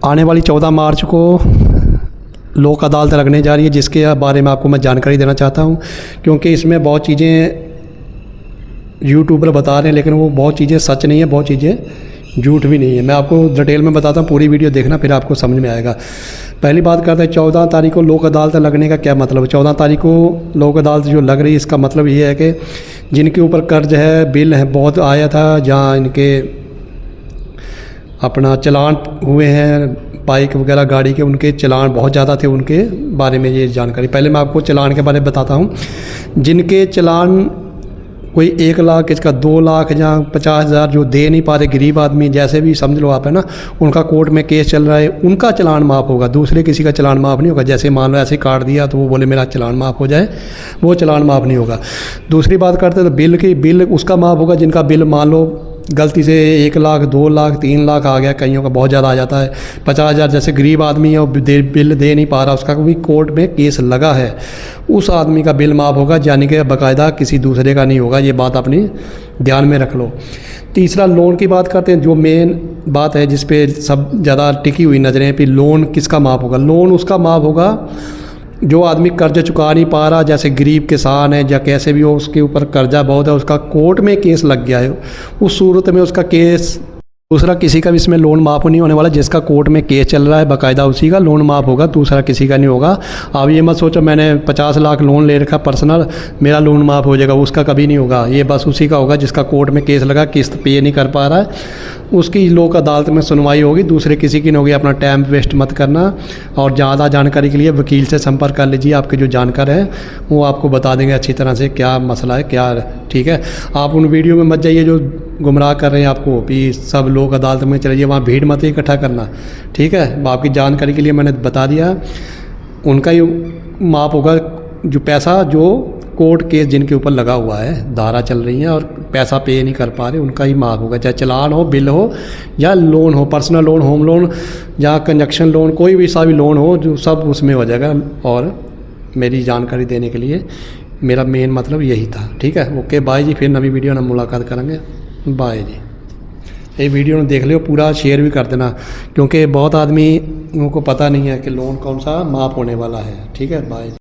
आने वाली 14 मार्च को लोक अदालत लगने जा रही है, जिसके बारे में आपको मैं जानकारी देना चाहता हूं, क्योंकि इसमें बहुत चीज़ें यूट्यूबर बता रहे हैं, लेकिन वो बहुत चीज़ें सच नहीं है, बहुत चीज़ें झूठ भी नहीं है। मैं आपको डिटेल में बताता हूँ, पूरी वीडियो देखना, फिर आपको समझ में आएगा। पहली बात करते हैं 14 तारीख को लोक अदालत लगने का क्या मतलब है। 14 तारीख को लोक अदालत जो लग रही है, इसका मतलब ये है कि जिनके ऊपर कर्ज है, बिल है, बहुत आया था, जहाँ इनके अपना चलान हुए हैं बाइक वगैरह गाड़ी के, उनके चलान बहुत ज़्यादा थे, उनके बारे में ये जानकारी। पहले मैं आपको चलान के बारे में बताता हूँ। जिनके चलान कोई 1 लाख, किसका 2 लाख या 50,000, जो दे नहीं पा रहे गरीब आदमी, जैसे भी समझ लो आप, है ना, उनका कोर्ट में केस चल रहा है, उनका चलान माफ़ होगा, दूसरे किसी का चलान माफ़ नहीं होगा। जैसे मान लो ऐसे काट दिया तो वो बोले मेरा चलान माफ़ हो जाए, वो चलान माफ़ नहीं होगा। दूसरी बात करते तो बिल की, बिल उसका माफ़ होगा जिनका बिल मान लो गलती से 1 लाख, 2 लाख, 3 लाख आ गया, कईयों का बहुत ज़्यादा आ जाता है। 50,000, जैसे गरीब आदमी है वो बिल दे नहीं पा रहा, उसका भी कोर्ट में केस लगा है, उस आदमी का बिल माफ़ होगा, यानी कि बाकायदा किसी दूसरे का नहीं होगा। ये बात अपनी ध्यान में रख लो। तीसरा, लोन की बात करते हैं, जो मेन बात है जिस पे सब ज़्यादा टिकी हुई नज़रें, फिर लोन किसका माफ़ होगा। लोन उसका माफ़ होगा जो आदमी कर्ज चुका नहीं पा रहा, जैसे गरीब किसान है या कैसे भी हो, उसके ऊपर कर्जा बहुत है, उसका कोर्ट में केस लग गया है, उस सूरत में उसका केस। दूसरा, किसी का भी इसमें लोन माफ़ नहीं होने वाला, जिसका कोर्ट में केस चल रहा है बाकायदा उसी का लोन माफ़ होगा, दूसरा किसी का नहीं होगा। आप ये मत सोचो मैंने 50 लाख लोन ले रखा पर्सनल, मेरा लोन माफ़ हो जाएगा, उसका कभी नहीं होगा। ये बस उसी का होगा जिसका कोर्ट में केस लगा, किस्त पे नहीं कर पा रहा है, उसकी लोक अदालत में सुनवाई होगी, दूसरे किसी की नहीं होगी। अपना टाइम वेस्ट मत करना, और ज़्यादा जानकारी के लिए वकील से संपर्क कर लीजिए। आपके जो जानकार हैं वो आपको बता देंगे अच्छी तरह से क्या मसला है, क्या, ठीक है। आप उन वीडियो में मत जाइए जो गुमराह कर रहे हैं आपको भी, सब लोग अदालत में चलिए, वहाँ भीड़ मत इकट्ठा करना, ठीक है। आपकी जानकारी के लिए मैंने बता दिया। उनका ही माफ़ होगा जो पैसा, जो कोर्ट केस जिनके ऊपर लगा हुआ है, धारा चल रही है और पैसा पे नहीं कर पा रहे, उनका ही माफ़ होगा। चाहे चलान हो, बिल हो या लोन हो, पर्सनल लोन, होम लोन या कंजक्शन लोन, कोई भी सा भी लोन हो, जो सब उसमें हो जाएगा। और मेरी जानकारी देने के लिए मेरा मेन मतलब यही था, ठीक है। ओके, बाय जी, फिर नवी वीडियो में मुलाकात करेंगे। बाय जी। ये वीडियो देख लियो पूरा, शेयर भी कर देना, क्योंकि बहुत आदमी को पता नहीं है कि लोन कौन सा माफ़ होने वाला है, ठीक है। बाय।